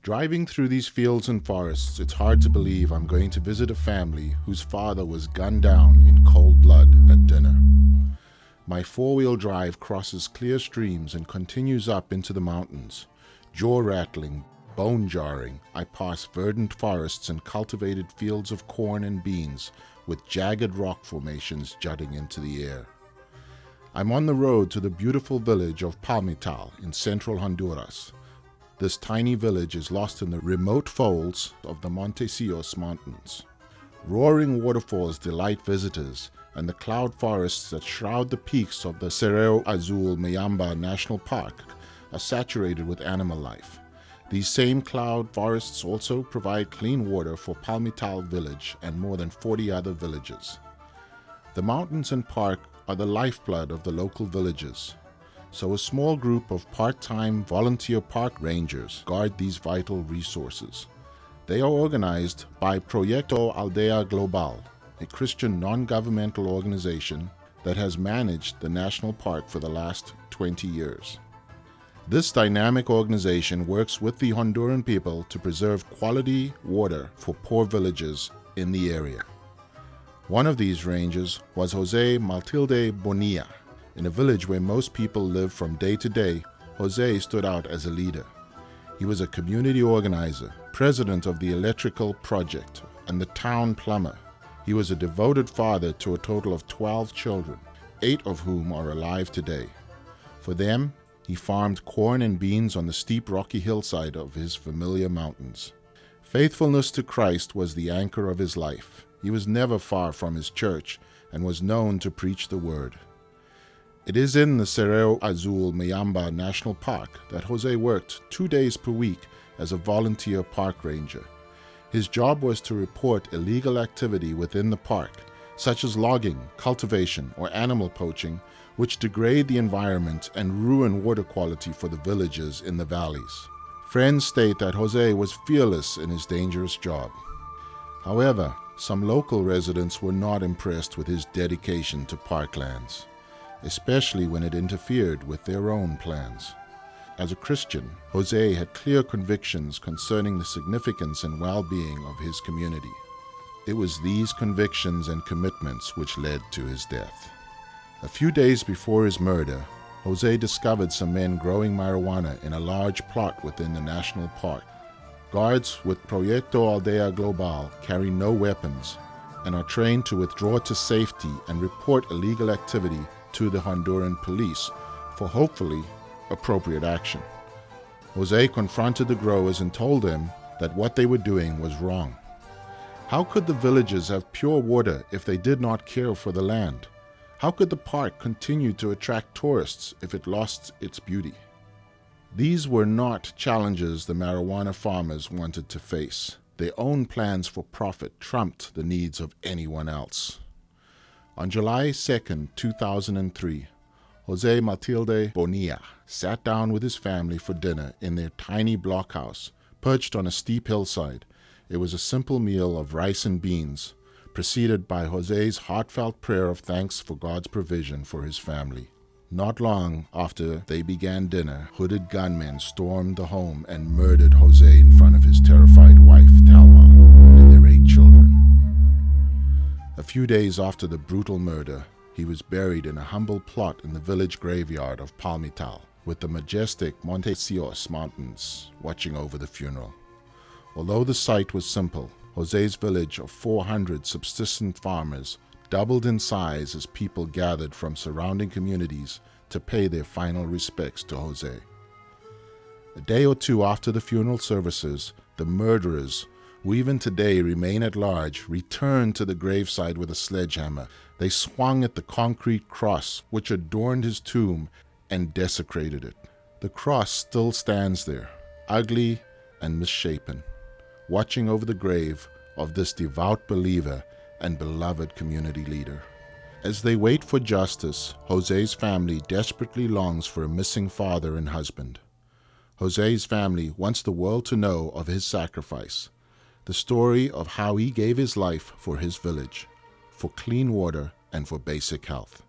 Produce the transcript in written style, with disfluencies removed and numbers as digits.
Driving through these fields and forests, it's hard to believe I'm going to visit a family whose father was gunned down in cold blood at dinner. My four-wheel drive crosses clear streams and continues up into the mountains. Jaw-rattling, bone-jarring, I pass verdant forests and cultivated fields of corn and beans with jagged rock formations jutting into the air. I'm on the road to the beautiful village of Palmital in central Honduras. This tiny village is lost in the remote folds of the Montesinos Mountains. Roaring waterfalls delight visitors, and the cloud forests that shroud the peaks of the Cerro Azul Mayamba National Park are saturated with animal life. These same cloud forests also provide clean water for Palmital village and more than 40 other villages. The mountains and park are the lifeblood of the local villages. So a small group of part-time volunteer park rangers guard these vital resources. They are organized by Proyecto Aldea Global, a Christian non-governmental organization that has managed the national park for the last 20 years. This dynamic organization works with the Honduran people to preserve quality water for poor villages in the area. One of these rangers was Matilde Bonilla. In a village where most people live from day to day, Jose stood out as a leader. He was a community organizer, president of the electrical project, and the town plumber. He was a devoted father to a total of 12 children, 8 of whom are alive today. For them, he farmed corn and beans on the steep rocky hillside of his familiar mountains. Faithfulness to Christ was the anchor of his life. He was never far from his church and was known to preach the word. It is in the Cerro Azul Mayamba National Park that Jose worked 2 days per week as a volunteer park ranger. His job was to report illegal activity within the park, such as logging, cultivation, or animal poaching, which degrade the environment and ruin water quality for the villagers in the valleys. Friends state that Jose was fearless in his dangerous job. However, some local residents were not impressed with his dedication to parklands, especially when it interfered with their own plans. As a Christian, Jose had clear convictions concerning the significance and well-being of his community. It was these convictions and commitments which led to his death. A few days before his murder, Jose discovered some men growing marijuana in a large plot within the national park. Guards with Proyecto Aldea Global carry no weapons and are trained to withdraw to safety and report illegal activity to the Honduran police for hopefully appropriate action. Jose confronted the growers and told them that what they were doing was wrong. How could the villagers have pure water if they did not care for the land? How could the park continue to attract tourists if it lost its beauty? These were not challenges the marijuana farmers wanted to face. Their own plans for profit trumped the needs of anyone else. On July 2, 2003, Jose Matilde Bonilla sat down with his family for dinner in their tiny blockhouse, perched on a steep hillside. It was a simple meal of rice and beans, preceded by Jose's heartfelt prayer of thanks for God's provision for his family. Not long after they began dinner, hooded gunmen stormed the home and murdered Jose in front of his terrified wife, Thelma, and their 8 children. A few days after the brutal murder, he was buried in a humble plot in the village graveyard of Palmital, with the majestic Montesinos Mountains watching over the funeral. Although the site was simple, Jose's village of 400 subsistence farmers doubled in size as people gathered from surrounding communities to pay their final respects to Jose. A day or two after the funeral services, the murderers, who even today remain at large, returned to the graveside with a sledgehammer. They swung at the concrete cross which adorned his tomb and desecrated it. The cross still stands there, ugly and misshapen, watching over the grave of this devout believer and beloved community leader. As they wait for justice, Jose's family desperately longs for a missing father and husband. Jose's family wants the world to know of his sacrifice, the story of how he gave his life for his village, for clean water and for basic health.